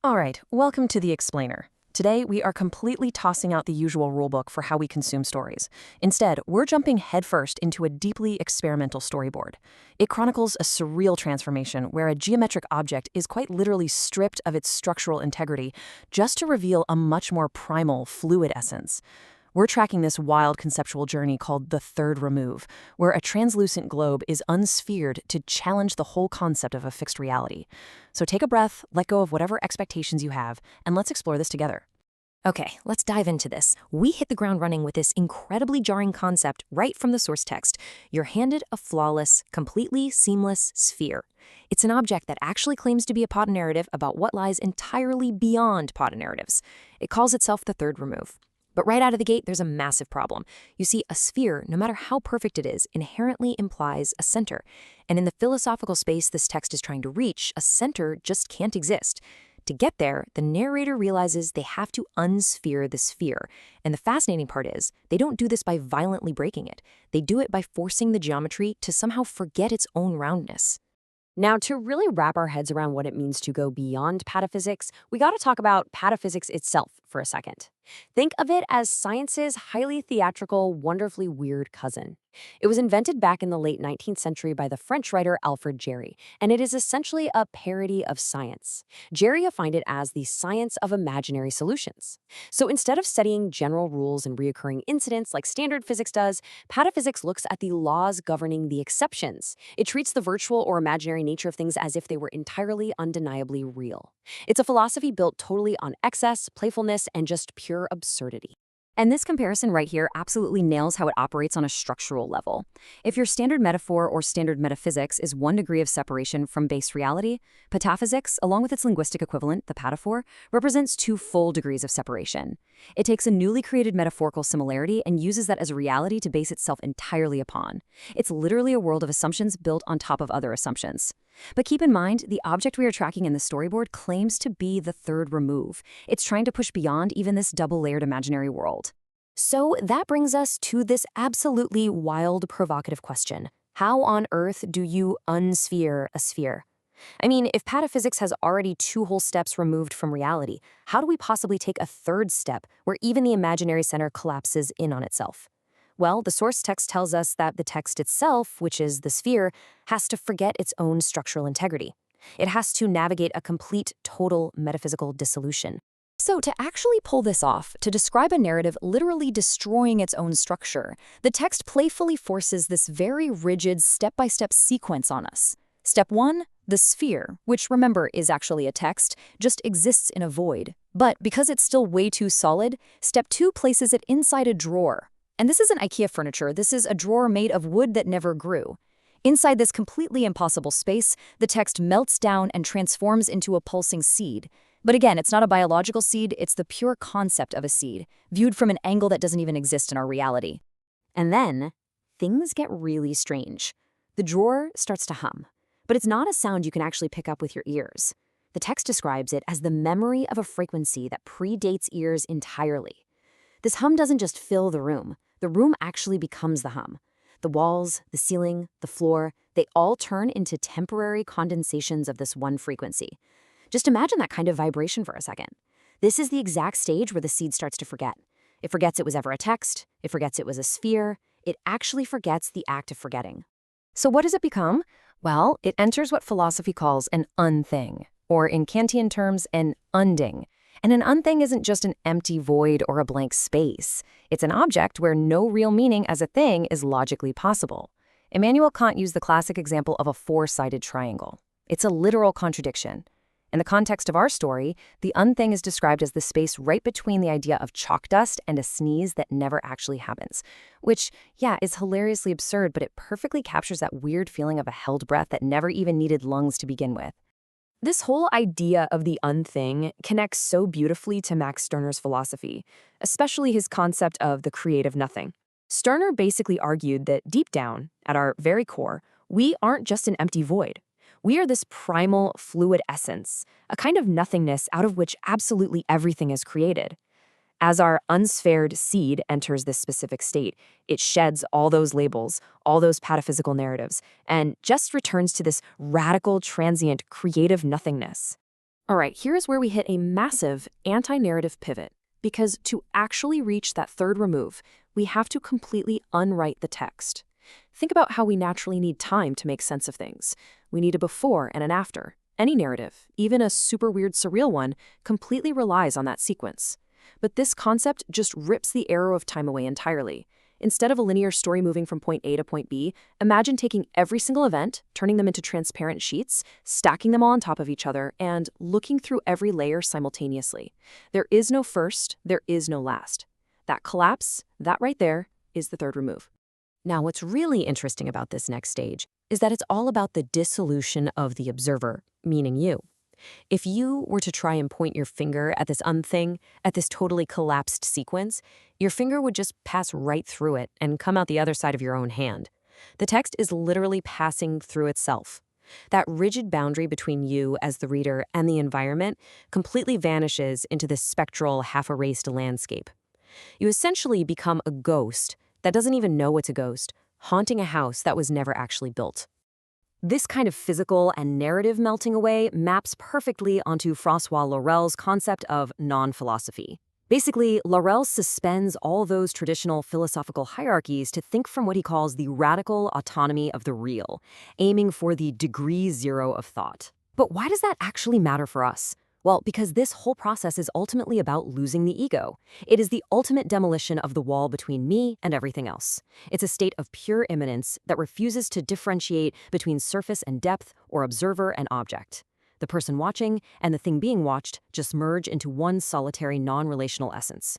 All right, welcome to The Explainer. Today, we are completely tossing out the usual rulebook for how we consume stories. Instead, we're jumping headfirst into a deeply experimental storyboard. It chronicles a surreal transformation where a geometric object is quite literally stripped of its structural integrity just to reveal a much more primal, fluid essence. We're tracking this wild conceptual journey called the third remove, where a translucent globe is unsphered to challenge the whole concept of a fixed reality. So take a breath, let go of whatever expectations you have, and let's explore this together. Okay, let's dive into this. We hit the ground running with this incredibly jarring concept right from the source text. You're handed a flawless, completely seamless sphere. It's an object that actually claims to be a podanarrative about what lies entirely beyond podanarratives. It calls itself the third remove. But right out of the gate, there's a massive problem. You see, a sphere, no matter how perfect it is, inherently implies a center. And in the philosophical space this text is trying to reach, a center just can't exist. To get there, the narrator realizes they have to unsphere the sphere. And the fascinating part is, they don't do this by violently breaking it. They do it by forcing the geometry to somehow forget its own roundness. Now, to really wrap our heads around what it means to go beyond pataphysics, we got to talk about pataphysics itself for a second. Think of it as science's highly theatrical, wonderfully weird cousin. It was invented back in the late 19th century by the French writer Alfred Jarry, and it is essentially a parody of science. Jarry defined it as the science of imaginary solutions. So instead of studying general rules and reoccurring incidents like standard physics does, pataphysics looks at the laws governing the exceptions. It treats the virtual or imaginary nature of things as if they were entirely undeniably real. It's a philosophy built totally on excess, playfulness, and just pure absurdity. And this comparison right here absolutely nails how it operates on a structural level. If your standard metaphor or standard metaphysics is 1 degree of separation from base reality, pataphysics, along with its linguistic equivalent, the pataphor, represents 2 full degrees of separation. It takes a newly created metaphorical similarity and uses that as a reality to base itself entirely upon. It's literally a world of assumptions built on top of other assumptions. But keep in mind, the object we are tracking in the storyboard claims to be the third remove. It's trying to push beyond even this double-layered imaginary world. So that brings us to this absolutely wild, provocative question. How on earth do you unsphere a sphere? I mean, if pataphysics has already 2 whole steps removed from reality, how do we possibly take a third step where even the imaginary center collapses in on itself? Well, the source text tells us that the text itself, which is the sphere, has to forget its own structural integrity. It has to navigate a complete, total metaphysical dissolution. So to actually pull this off, to describe a narrative literally destroying its own structure, the text playfully forces this very rigid step-by-step sequence on us. Step 1, the sphere, which remember is actually a text, just exists in a void. But because it's still way too solid, step 2 places it inside a drawer. And this isn't IKEA furniture, this is a drawer made of wood that never grew. Inside this completely impossible space, the text melts down and transforms into a pulsing seed. But again, it's not a biological seed, it's the pure concept of a seed, viewed from an angle that doesn't even exist in our reality. And then, things get really strange. The drawer starts to hum, but it's not a sound you can actually pick up with your ears. The text describes it as the memory of a frequency that predates ears entirely. This hum doesn't just fill the room actually becomes the hum. The walls, the ceiling, the floor, they all turn into temporary condensations of this one frequency. Just imagine that kind of vibration for a second. This is the exact stage where the seed starts to forget. It forgets it was ever a text, it forgets it was a sphere, it actually forgets the act of forgetting. So what does it become? Well, it enters what philosophy calls an unthing, or in Kantian terms, an unding. And an unthing isn't just an empty void or a blank space. It's an object where no real meaning as a thing is logically possible. Immanuel Kant used the classic example of a 4-sided triangle. It's a literal contradiction. In the context of our story, the unthing is described as the space right between the idea of chalk dust and a sneeze that never actually happens. Which, yeah, is hilariously absurd, but it perfectly captures that weird feeling of a held breath that never even needed lungs to begin with. This whole idea of the unthing connects so beautifully to Max Stirner's philosophy, especially his concept of the creative nothing. Stirner basically argued that deep down, at our very core, we aren't just an empty void. We are this primal, fluid essence, a kind of nothingness out of which absolutely everything is created. As our unsphered seed enters this specific state, it sheds all those labels, all those pataphysical narratives, and just returns to this radical, transient, creative nothingness. All right, here's where we hit a massive anti-narrative pivot. Because to actually reach that third remove, we have to completely unwrite the text. Think about how we naturally need time to make sense of things. We need a before and an after. Any narrative, even a super weird surreal one, completely relies on that sequence. But this concept just rips the arrow of time away entirely. Instead of a linear story moving from point A to point B, imagine taking every single event, turning them into transparent sheets, stacking them all on top of each other, and looking through every layer simultaneously. There is no first, there is no last. That collapse, that right there, is the third remove. Now, what's really interesting about this next stage is that it's all about the dissolution of the observer, meaning you. If you were to try and point your finger at this unthing, at this totally collapsed sequence, your finger would just pass right through it and come out the other side of your own hand. The text is literally passing through itself. That rigid boundary between you as the reader and the environment completely vanishes into this spectral, half-erased landscape. You essentially become a ghost that doesn't even know it's a ghost, haunting a house that was never actually built. This kind of physical and narrative melting away maps perfectly onto François Laurel's concept of non-philosophy. Basically, Laurel suspends all those traditional philosophical hierarchies to think from what he calls the radical autonomy of the real, aiming for the degree zero of thought. But why does that actually matter for us? Well, because this whole process is ultimately about losing the ego. It is the ultimate demolition of the wall between me and everything else. It's a state of pure immanence that refuses to differentiate between surface and depth or observer and object. The person watching and the thing being watched just merge into one solitary non-relational essence.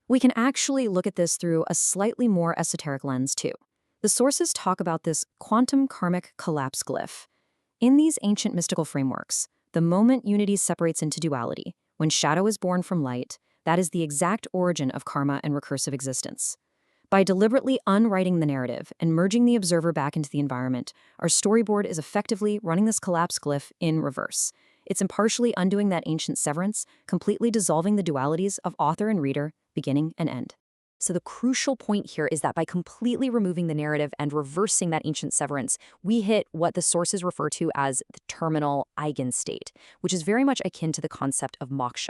We can actually look at this through a slightly more esoteric lens, too. The sources talk about this quantum karmic collapse glyph. In these ancient mystical frameworks, the moment unity separates into duality, when shadow is born from light, that is the exact origin of karma and recursive existence. By deliberately unwriting the narrative and merging the observer back into the environment, our storyboard is effectively running this collapse glyph in reverse. It's impartially undoing that ancient severance, completely dissolving the dualities of author and reader, beginning and end. So the crucial point here is that by completely removing the narrative and reversing that ancient severance, we hit what the sources refer to as the terminal eigenstate, which is very much akin to the concept of moksha.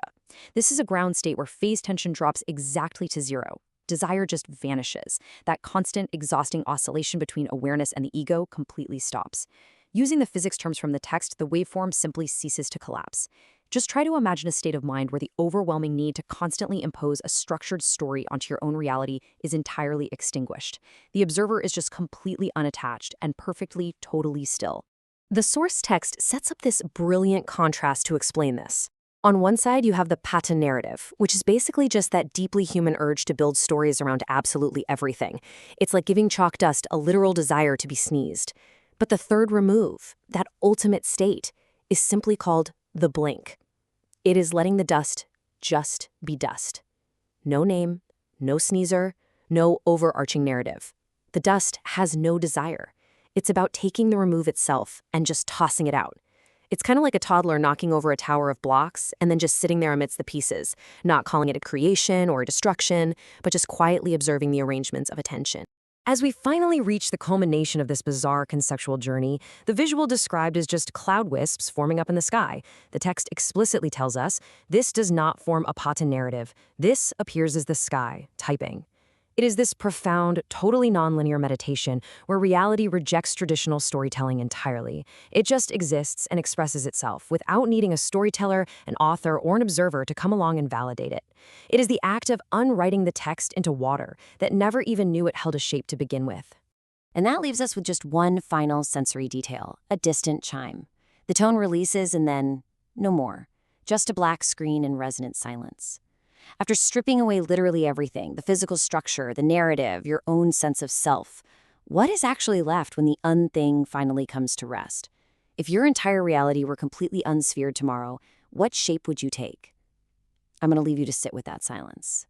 This is a ground state where phase tension drops exactly to zero. Desire just vanishes. That constant, exhausting oscillation between awareness and the ego completely stops. Using the physics terms from the text, the waveform simply ceases to collapse. Just try to imagine a state of mind where the overwhelming need to constantly impose a structured story onto your own reality is entirely extinguished. The observer is just completely unattached and perfectly, totally still. The source text sets up this brilliant contrast to explain this. On one side, you have the pata narrative, which is basically just that deeply human urge to build stories around absolutely everything. It's like giving chalk dust a literal desire to be sneezed. But the third remove, that ultimate state, is simply called the blink. It is letting the dust just be dust. No name, no sneezer, no overarching narrative. The dust has no desire. It's about taking the remove itself and just tossing it out. It's kind of like a toddler knocking over a tower of blocks and then just sitting there amidst the pieces, not calling it a creation or a destruction, but just quietly observing the arrangements of attention. As we finally reach the culmination of this bizarre conceptual journey, the visual described as just cloud wisps forming up in the sky. The text explicitly tells us this does not form a pata narrative. This appears as the sky, typing. It is this profound, totally nonlinear meditation where reality rejects traditional storytelling entirely. It just exists and expresses itself without needing a storyteller, an author, or an observer to come along and validate it. It is the act of unwriting the text into water that never even knew it held a shape to begin with. And that leaves us with just one final sensory detail, a distant chime. The tone releases and then no more, just a black screen and resonant silence. After stripping away literally everything, the physical structure, the narrative, your own sense of self, what is actually left when the unthing finally comes to rest? If your entire reality were completely unsphered tomorrow, what shape would you take? I'm going to leave you to sit with that silence.